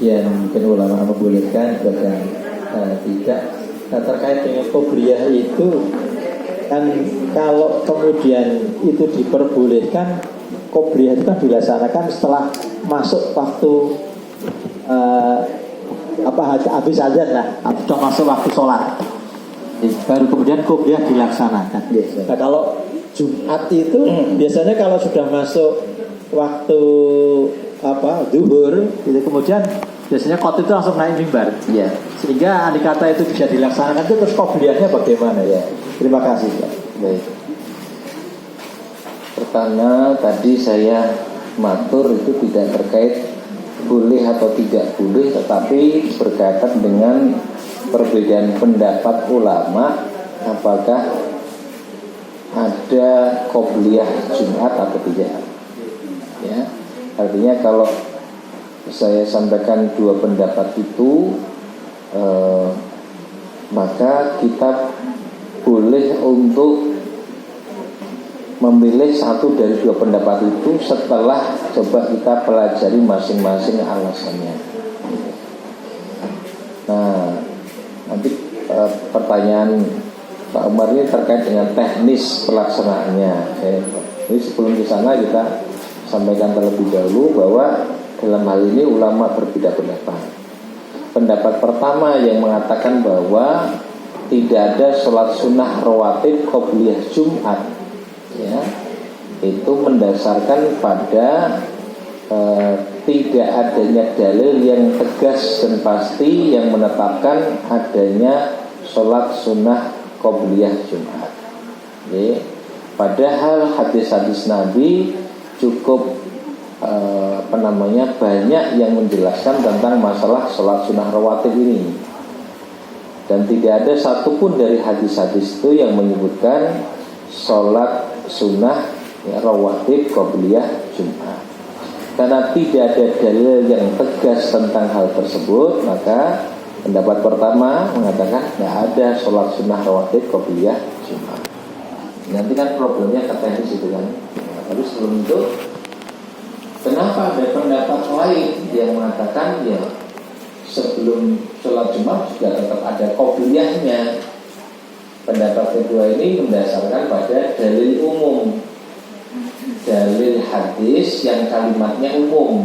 sebagian mungkin ulama membolehkan, sebagian tidak. Nah, terkait dengan qobliyah itu kan, kalau kemudian itu diperbolehkan, qobliyah itu kan dilaksanakan setelah masuk waktu habis azan lah, sudah masuk waktu sholat, baru kemudian qobliyah dilaksanakan. Nah, kalau Jumat itu biasanya kalau sudah masuk waktu zuhur itu kemudian biasanya khotib itu langsung naik mimbar. Ya. Sehingga andai kata itu bisa dilaksanakan, itu terus qobliyahnya bagaimana ya? Terima kasih, Pak. Baik. Pertama tadi saya matur itu tidak terkait boleh atau tidak boleh, tetapi berkaitan dengan perbedaan pendapat ulama apakah ada qobliyah Jumat atau tidak. Ya, artinya kalau saya sampaikan dua pendapat itu, maka kita boleh untuk memilih satu dari dua pendapat itu setelah coba kita pelajari masing-masing alasannya. Nah, nanti pertanyaan Pak Umar ini terkait dengan teknis pelaksanaannya. Jadi sebelum ke sana kita sampaikan terlebih dahulu bahwa dalam hal ini ulama berbeda pendapat. Pendapat pertama yang mengatakan bahwa tidak ada sholat sunnah rawatib qobliyah Jumat, ya, itu mendasarkan pada tidak adanya dalil yang tegas dan pasti yang menetapkan adanya sholat sunnah qobliyah Jumat. Ya. Padahal hadis-hadis Nabi cukup banyak yang menjelaskan tentang masalah sholat sunnah rawatib ini, dan tidak ada satupun dari hadis-hadis itu yang menyebutkan sholat sunnah rawatib qobliyah Jumat. Karena tidak ada dalil yang tegas tentang hal tersebut, maka pendapat pertama mengatakan tidak ada sholat sunnah rawatib qobliyah Jumat. Nanti kan problemnya ke teknis itu kan. Tapi sebelum itu, kenapa ada pendapat lain yang mengatakan ya sebelum sholat Jumat juga tetap ada qobliyahnya? Pendapat kedua ini mendasarkan pada dalil umum, dalil hadis yang kalimatnya umum.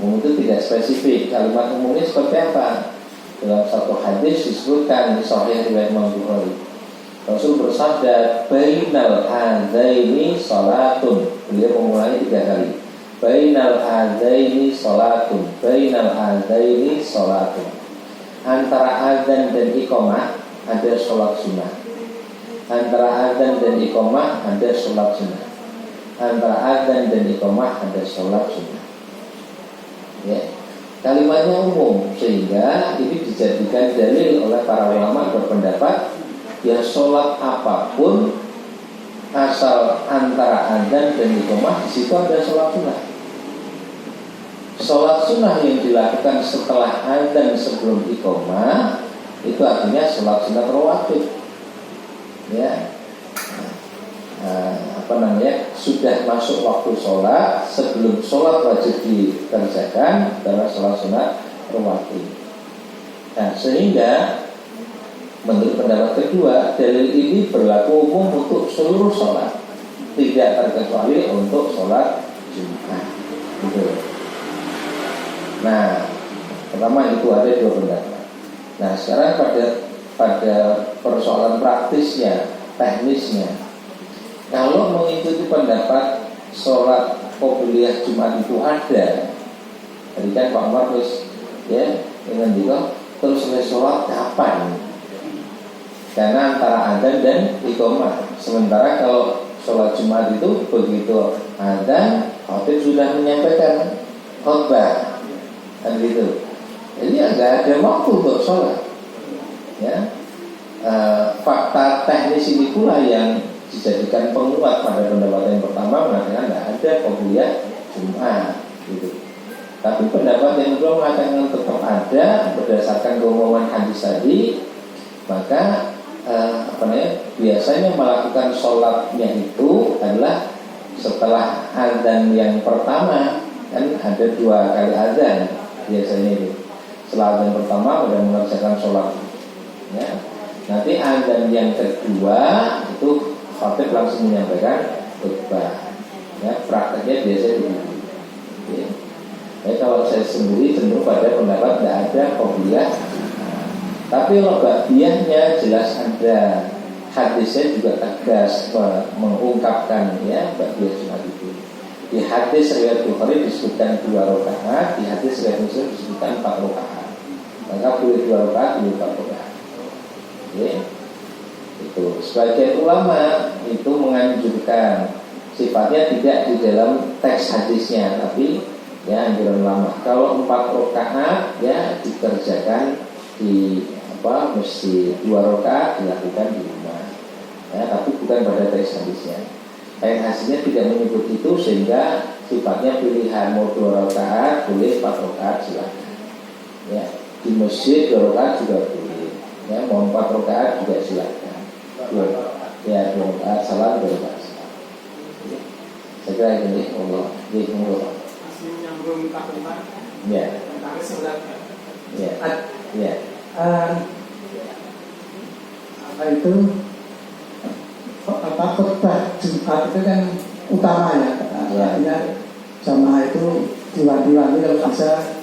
Umum itu tidak spesifik. Kalimat umumnya seperti apa? Dalam satu hadis disebutkan di Sahih riwayat Imam Bukhari, Rasul bersabda, bainal adzaini salatun. Beliau memulai 3 kali. Bainal adzaini salatun, bainal adzaini salatun. Antara adzan dan iqamah ada sholat sunnah. Antara adzan dan iqamah ada sholat sunnah. Antara adzan dan iqamah ada sholat sunnah. Ya, kalimatnya umum, sehingga ini dijadikan dalil oleh para ulama berpendapat ya sholat apapun asal antara adzan dan iqamah di situ ada sholat sunnah. Sholat sunnah yang dilakukan setelah adzan sebelum iqamah itu artinya sholat sunnah rawatib. Ya, sudah masuk waktu sholat, sebelum sholat wajib dikerjakan adalah sholat sunnah rawatib. Nah, sehingga menurut pendapat kedua, dalil ini berlaku umum untuk seluruh sholat, tidak terkecuali untuk sholat Jumat. Gitu. Nah, pertama itu ada 2 pendapat. Nah, sekarang pada persoalan praktisnya, teknisnya, kalau mengikuti pendapat sholat qobliyah Jumat itu ada, tadi kan Pak Umar terus ya dengan juga terus selesai sholat kapan? Karena antara adzan dan iqamah. Sementara kalau sholat Jumat itu begitu adzan, khatib sudah menyampaikan khutbah, kan gitu. Jadi nggak ada waktu untuk sholat. Ya, fakta teknis ini pula yang dijadikan penguat pada pendapat yang pertama mengatakan tidak ada qobliyah Jumat, gitu. Tapi pendapat yang kedua mengatakan tetap ada berdasarkan keumuman hadis tadi, maka biasanya melakukan sholatnya itu adalah setelah adzan yang pertama, kan ada 2 kali adzan, biasanya itu. Setelah yang pertama udah mengerjakan sholat, ya. Nanti azan yang kedua itu khatib langsung menyampaikan khutbah. Ya, prakteknya biasanya begitu. Ya. Kalau saya sendiri cenderung pada pendapat tidak ada qobliyah. Tapi kalau ba'diyahnya jelas ada. Hadisnya juga tegas mengungkapkan ya ba'diyah sunat itu. Di hadis riwayat Bukhari disebutkan 2 rakaat, di hadis riwayat Muslim disebutkan 4 rakaat. Maka boleh 2 rakaat, boleh 4 rakaat. Ya. Itu sebagian ulama itu menganjurkan, sifatnya tidak di dalam teks hadisnya, tapi ya anjuran ulama. Kalau 4 rakaat ya dikerjakan di masjid, 2 rakaat dilakukan di rumah. Ya, tapi bukan pada teks hadisnya. Hasilnya tidak menyebut itu sehingga sifatnya pilihan mau 2 rakaat boleh, 4 rakaat silakan. Ya, di masjid 2 rakaat juga boleh. Ya, mau 4 rakaat juga silakan. 2 rakaat salam, 2 rakaat salam. Ya. Saya kira ini Allah. Masih menyambung kata-kata. Ya. Ya. Ya. Apa itu? Khutbah Jumat itu kan utama ya. Artinya jamaah itu diwanti-wanti kalau bisa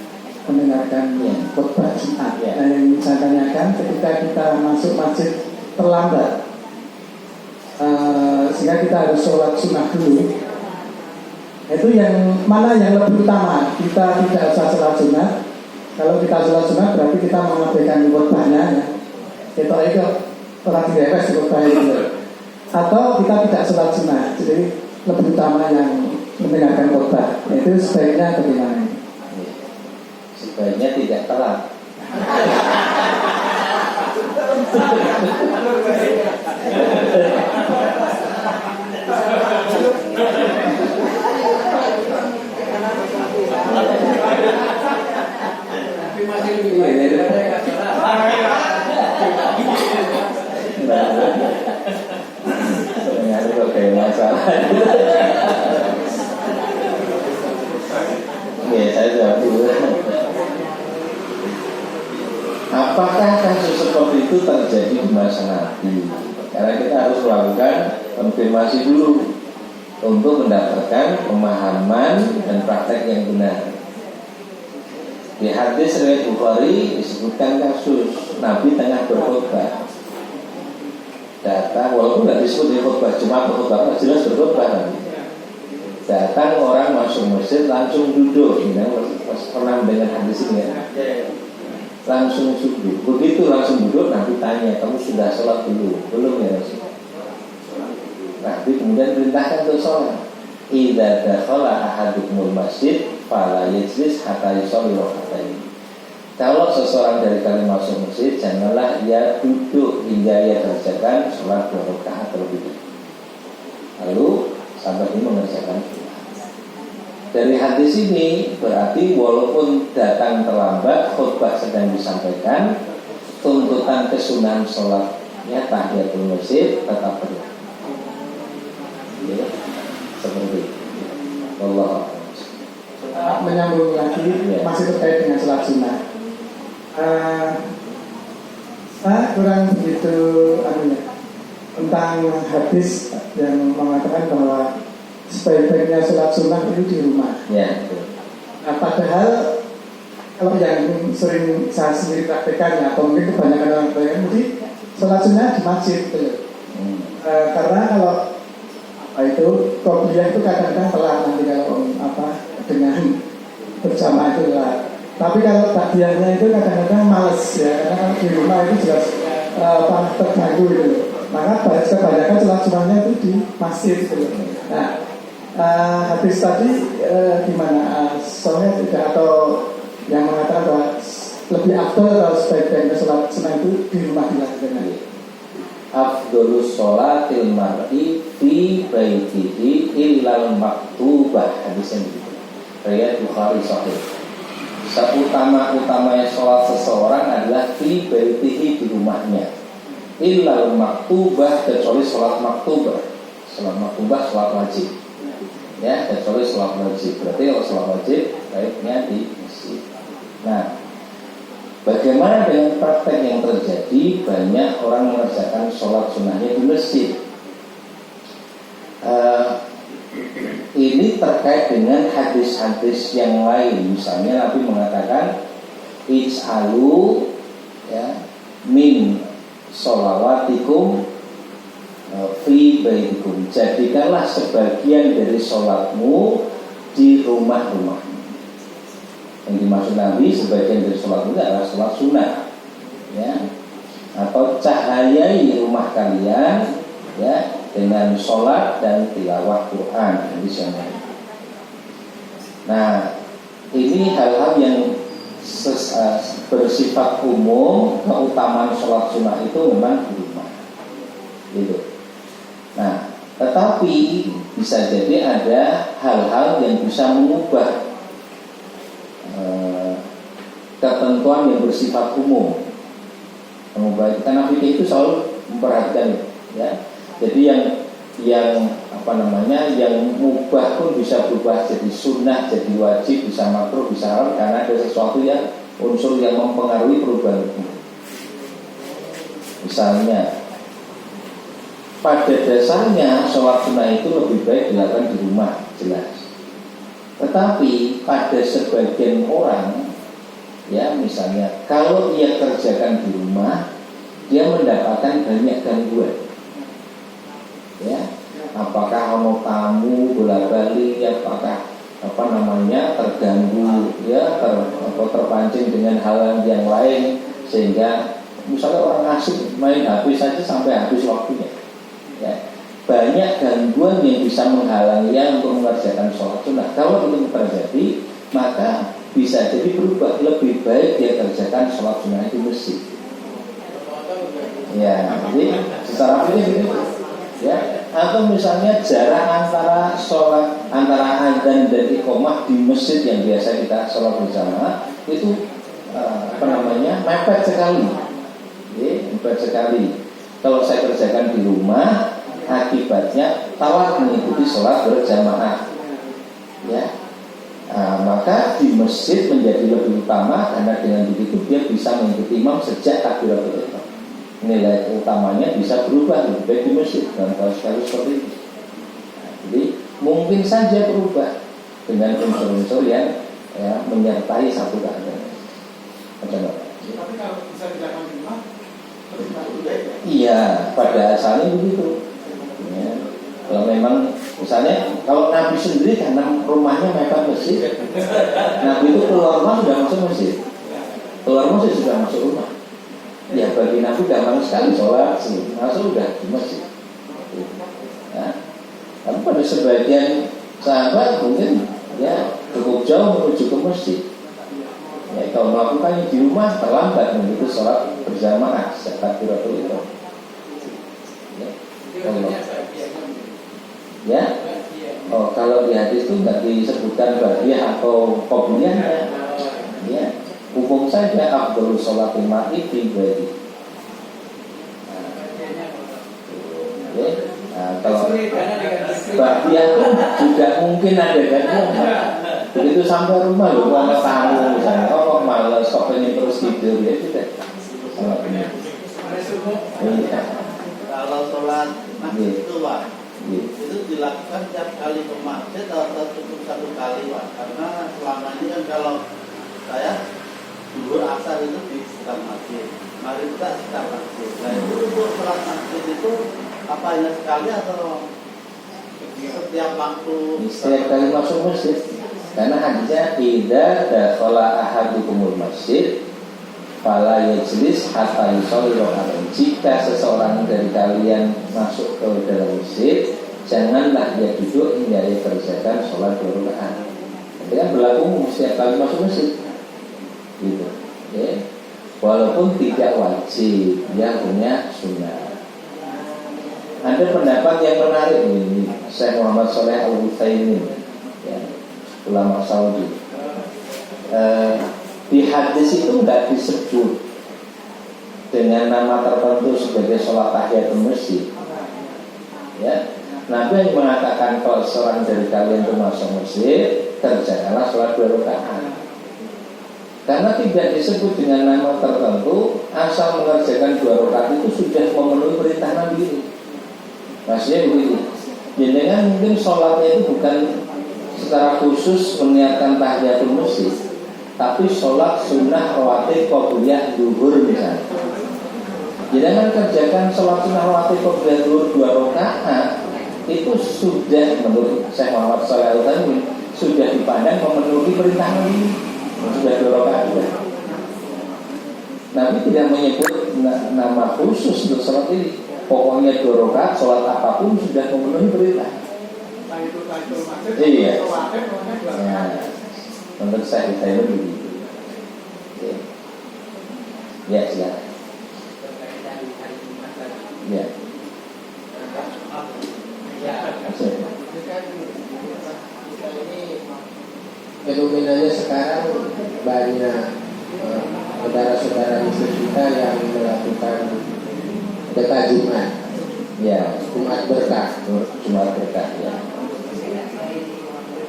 mendengarkan khutbah Jumat. Nah, yang saya tanyakan ketika kita masuk masjid terlambat, sehingga kita harus sholat sunnah dulu, itu yang mana yang lebih utama? Kita tidak usah sholat sunnah. Kalau kita sholat sunnah berarti kita mengabaikan khutbahnya ya. Itu orang direwes khutbahnya itu. Atau kita tidak sholat sunnah, jadi lebih utama yang mendengarkan khutbah. Itu sebaiknya bagaimana? Sebaiknya tidak telat. Kayak masalah. Oke, saya jawab dulu. Apakah kasus seperti itu terjadi di masa Nabi? Karena kita harus melakukan konfirmasi dulu untuk mendapatkan pemahaman dan praktek yang benar. Di hadis riwayat Bukhari disebutkan kasus Nabi tengah berkhutbah. Datang, walaupun nggak disebut di khutbah Jumat atau khutbah, jelas berkhutbah nanti. Datang orang masuk masjid langsung duduk. Ini pernah mendengar hadis ini ya? Langsung duduk. Begitu langsung duduk, nanti tanya, kamu sudah sholat dulu? Belum ya Rasul? Nanti kemudian perintahkan untuk sholat. Idza dakhala ahadukumul masjid fala yajlis hatta yusalli raka'atayn. Kalau seseorang dari kalian masuk masjid, janganlah ia duduk hingga ia kerjakan sholat 2 rakaat terlebih dahulu. Lalu sahabat ini mengerjakan sholat. Dari hadis ini berarti walaupun datang terlambat, khutbah sedang disampaikan, tuntutan kesunahan sholatnya tahiyatul masjid tetap berlaku. Ya, seperti itu. Allah. Menyambung lagi masih terkait dengan sholat sunnah. Saya kurang begitu tentang hadis yang mengatakan bahwa sebaik-baiknya sholat sunnah itu di rumah. Ya. Nah, padahal kalau yang sering saya sendiri praktekkan ya, atau mungkin kebanyakan orang praktekkan, mesti sholat sunnah di masjid gitu. Karena kalau itu qobliyah itu kadang-kadang telat nanti kalau dengan berjamaah itu telat. Tapi kalau ba'diyahnya itu kadang-kadang males ya, karena di rumah itu jelas terganggu gitu. Maka kebanyakan sholat sunnahnya itu di masjid gitu. Nah, hadis tadi gimana? Soalnya tidak, atau yang mengatakan bahwa lebih afdal atau sebaik-baiknya sholat sunnah itu di rumah dilakukan. Afdolus sholatil mar'i fi baitihi illal maktubah. Hadisnya begitu. Riwayat Bukhari sahih. Seutama-utamanya sholat seseorang adalah fi baitihi, di rumahnya. Illal maktubah, kecuali sholat maktubah. Sholat maktubah, sholat wajib. Ya, kecuali sholat wajib. Berarti kalau sholat wajib baiknya di masjid. Nah, bagaimana dengan praktek yang terjadi? Banyak orang mengerjakan sholat sunnahnya di masjid. Ini terkait dengan hadis-hadis yang lain. Misalnya Nabi mengatakan ij'alu ya min sholawatikum fi baitikum, jadikanlah sebagian dari sholatmu di rumah-rumah. Yang dimaksud Nabi sebagian dari sholatmu adalah sholat sunnah ya, atau cahayai rumah kalian ya dengan sholat dan tilawah Quran. Nah, ini hal-hal yang bersifat umum. Keutamaan sholat sunnah itu memang di rumah gitu. Nah, tetapi bisa jadi ada hal-hal yang bisa mengubah ketentuan yang bersifat umum. Mengubah, karena fikih itu selalu memperhatikan ya. Jadi yang yang mubah pun bisa berubah jadi sunnah, jadi wajib, bisa makruh, bisa haram, karena ada sesuatu yang unsur yang mempengaruhi perubahan itu. Misalnya, pada dasarnya sholat sunnah itu lebih baik dilakukan di rumah, jelas. Tetapi pada sebagian orang, ya misalnya kalau ia kerjakan di rumah, dia mendapatkan banyak gangguan. Ya, apakah mau tamu bola-balik, apakah terganggu ya, terpancing dengan hal yang lain, sehingga misalnya orang asik main HP saja sampai habis waktunya ya. Banyak gangguan yang bisa menghalanginya untuk mengerjakan sholat sunnah. Kalau itu terjadi, maka bisa jadi berubah, lebih baik dia kerjakan sholat sunnah di masjid ya. Jadi secara fikih ya, atau misalnya jarak antara adzan dan iqamah di masjid yang biasa kita sholat berjamaah itu mepet sekali. Mepet sekali. Kalau saya kerjakan di rumah, akibatnya tawar mengikuti sholat berjamaah. Ya, maka di masjid menjadi lebih utama, karena dengan begitu dia bisa mengikuti imam sejak takbiratul ihram. Nilai utamanya bisa berubah, lebih baik di masjid dalam kasus seperti itu. Jadi mungkin saja berubah dengan unsur-unsur yang ya, menyertai satu keadaan. Tapi kalau bisa dilakukan di rumah, iya, pada asalnya begitu. Ya, kalau memang misalnya kalau Nabi sendiri karena rumahnya mepet masjid, Nabi itu keluar rumah sudah masuk masjid, keluar masjid sudah masuk rumah. Ya bagi Nabi gampang sekali sholat, masuk udah di masjid. Ya. Tapi pada sebagian sahabat mungkin ya cukup jauh menuju ke masjid. Ya, kalau melakukannya di rumah terlambat begitu sholat berjamaah sejak takbiratul ihram. Ya, oh kalau di hadis itu nggak disebutkan badiah atau qobliyah ya. Umum saja afdhalus sholatil mar'i fi baiti. Kalau badiah juga mungkin ada gangguan. Begitu sampai rumah loh, kalau tamu misalnya, kok malas, kok pengen terus tidur ya tidak. Kalau sholat masjid itu Pak, itu dilakukan tiap kali ke masjid atau cukup satu kali Pak? Karena selama ini kan kalau saya dulu asar itu di sekitar masjid, mari kita sekitar masjid. Nah itu untuk sholat masjid itu apa hanya sekali atau setiap waktu? Setiap kali masuk masjid. Karena hadisnya idza dakhala ahadukumul masjid fala yajlis hatta yusalli raka'atain. Jika seseorang dari kalian masuk ke dalam masjid, janganlah dia duduk hingga dia kerjakan sholat 2 rakaat. Itu kan berlaku setiap kali masuk masjid. Gitu. Ya. Walaupun tidak wajib, dia punya sunnah. Ada pendapat yang menarik ini, Syekh Muhammad Shalih Al-Utsaimin, ya, ulama Saudi. Di hadis itu nggak disebut dengan nama tertentu sebagai sholat tahiyatul masjid. Ya, Nabi yang mengatakan kalau seorang dari kalian itu masuk masjid, kerjakanlah sholat 2 rakaat. Karena tidak disebut dengan nama tertentu, asal mengerjakan 2 rakaat itu sudah memenuhi perintah Nabi ini. Maksudnya begitu. Jadi kan mungkin sholatnya itu bukan secara khusus meniatkan tahiyatul masjid, tapi sholat sunnah rawatib qobliyah zuhur misalnya. Jangan kerjakan sholat sunnah rawatib qobliyah zuhur 2 rakaat, itu sudah menurut Syekh Muhammad Shalih Al-Utsaimin sudah dipandang memenuhi perintah Nabi. Sudah 2 rakaat. Nabi tidak menyebut nama khusus untuk sholat ini. Pokoknya 2 rakaat sholat apapun sudah memenuhi perintah. Iya. Menurut saya begitu. Ya, silakan. Ya. Fenomenanya sekarang banyak saudara-saudara muslim kita yang melakukan sedekah Jumat. Ya, Jumat berkah. Jumat berkah ya.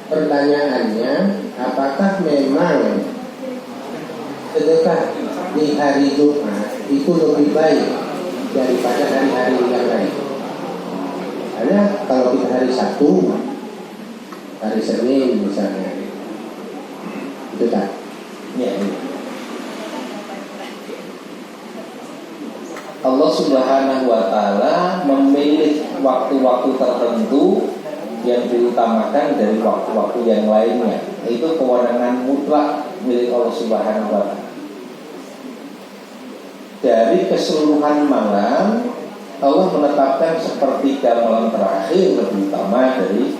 Pertanyaannya, apakah memang sedekah di hari Jumat itu lebih baik daripada hari-hari yang lain? Karena kalau kita hari Sabtu, hari Senin misalnya, itu tak. Ya. Allah Subhanahu wa Ta'ala memilih waktu-waktu tertentu yang diutamakan dari waktu-waktu yang lainnya. Itu kewenangan mutlak milik Allah Subhanahu wa Ta'ala. Dari keseluruhan malam, Allah menetapkan sepertiga malam terakhir lebih utama dari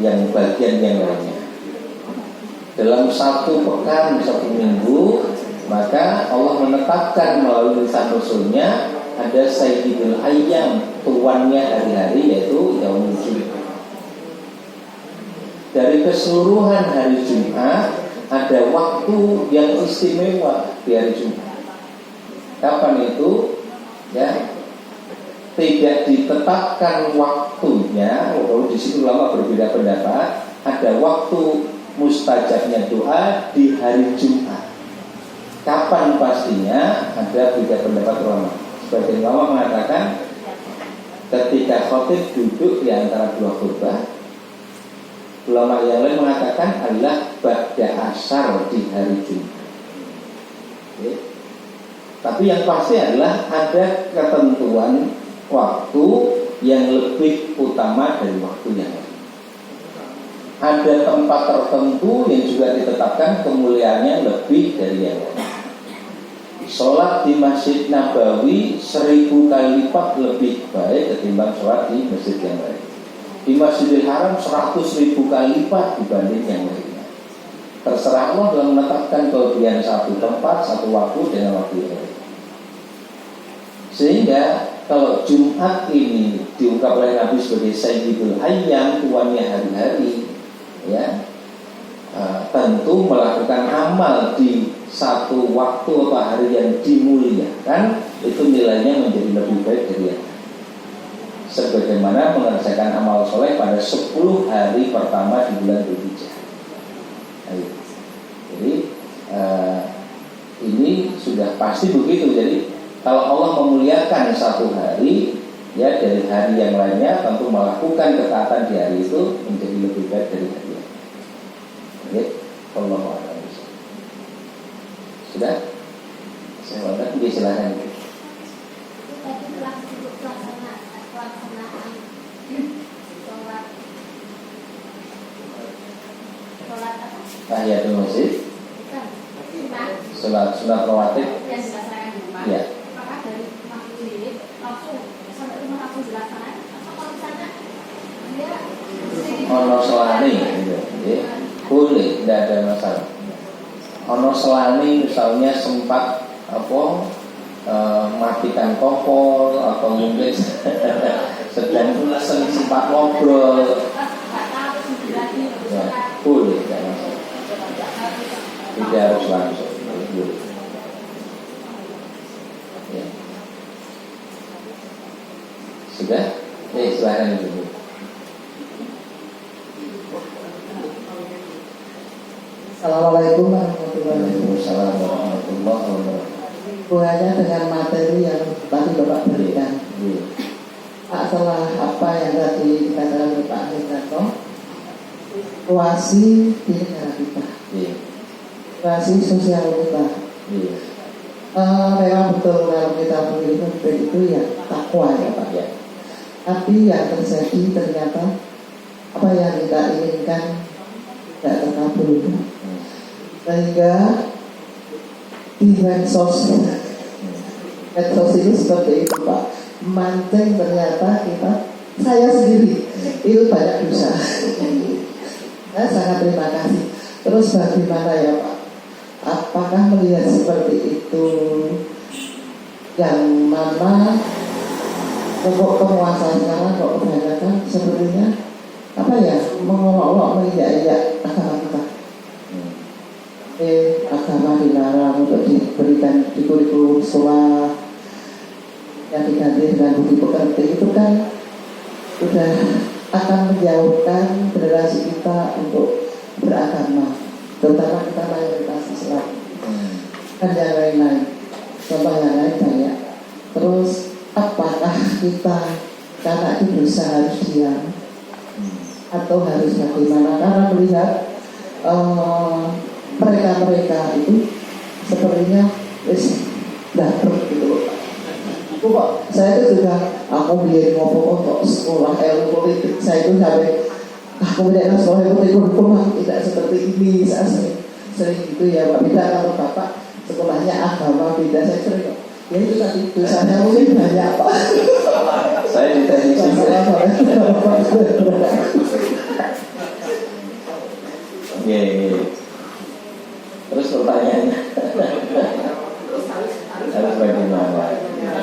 yang bagian yang lainnya. Dalam 1 pekan, 1 minggu, maka Allah menetapkan melalui lisan Rasulnya ada Sayyidul Ayyam, tuannya hari-hari, yaitu Yaumul Jumat. Dari keseluruhan hari Jumat ada waktu yang istimewa di hari Jumat. Kapan itu? Ya, tidak ditetapkan waktunya. Kalau di situ ulama berbeda pendapat. Ada waktu mustajabnya doa di hari Jumat. Kapan pastinya? Ada beda pendapat ulama. Sebagian ulama mengatakan ketika khatib duduk di antara 2 khutbah. Ulama yang lain mengatakan adalah ba'da asar di hari Jumat. Oke. Tapi yang pasti adalah ada ketentuan waktu yang lebih utama dari waktu yang lain. Ada tempat tertentu yang juga ditetapkan kemuliaannya lebih dari yang lain. Sholat di Masjid Nabawi 1000 kali lipat lebih baik ketimbang sholat di masjid yang lain. Di Masjidil Haram 100.000 kali lipat dibanding yang lainnya. Terserah Allah dalam menetapkan kelebihan satu tempat, satu waktu dengan waktu yang lain. Sehingga kalau Jumat ini diungkap oleh Nabi sebagai Sayyidul Ayyam, tuannya hari-hari, ya, tentu melakukan amal di satu waktu atau hari yang dimuliakan itu nilainya menjadi lebih baik dari yang lain. Sebagaimana mengerjakan amal soleh pada 10 hari pertama di bulan Dzulhijjah. Jadi ini sudah pasti begitu. Jadi kalau Allah memuliakan satu hari, ya dari hari yang lainnya tentu melakukan ketaatan di hari itu menjadi lebih baik dari hari yang lain. Oke, Allah a'lam. Sudah? Saya mohon silakan. Tahiyatul masjid, sholat sunat rawatib. Ya. Ono selani gitu. Ya. Boleh, tidak ada masalah. Ono selani misalnya sempat matikan kompor atau mungkin sedang sempat ngobrol. Ya, boleh, tidak masalah. Tidak harus langsung. Boleh. Ya. Sudah? Silakan dulu. Assalamualaikum warahmatullahi hubungannya dengan materi yang tadi Bapak berikan. Setelah apa yang tadi dikatakan oleh Pak Hendranto, situasi di negara kita, situasi sosial kita. Memang betul kalau kita memilih pemimpin itu ya takwa ya Pak ya. Tapi yang terjadi ternyata apa yang kita inginkan tidak terkabul, sehingga di medsos itu seperti itu Pak, mancing ternyata saya sendiri itu banyak dosa. Saya sangat terima kasih. Terus bagaimana ya Pak? Apakah melihat seperti itu, yang mana penguasa sekarang kok kebanyakan sepertinya apa ya, mengolok-olok menginjak-injak agama kita. Agama dilarang untuk diberikan di kurikulum sekolah, yang diganti dengan budi pekerti, itu kan sudah akan menjauhkan generasi kita untuk beragama, terutama kita mayoritas Islam dan yang lain-lain. Contoh yang lain banyak. Terus apakah kita karena itu dosa harus diam atau harus bagaimana? Karena melihat mereka itu sepertinya dapet gitu. Kok saya itu juga aku biar ngomong untuk sekolah ilmu politik, saya itu sampai aku tidak sekolah ilmu politik tidak seperti ini. Saya sering gitu ya Pak. Beda kalau Bapak sekolahnya agama, beda. Saya sering ya itu tadi dosanya mungkin banyak Pak. Saya di teknik Oke. Terus pertanyaannya harus bagaimana?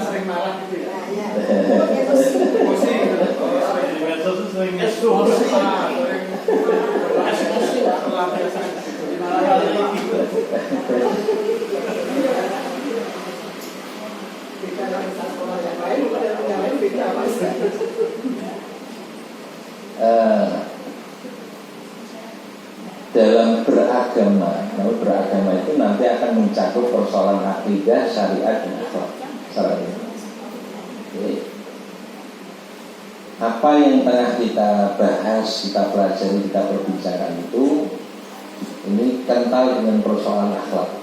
Sering marah gitu ya. Dalam beragama itu nanti akan mencakup persoalan akidah, syariat, dan akhlak. Apa yang tengah kita bahas, kita pelajari, kita berbicara itu ini kental dengan persoalan akhlak.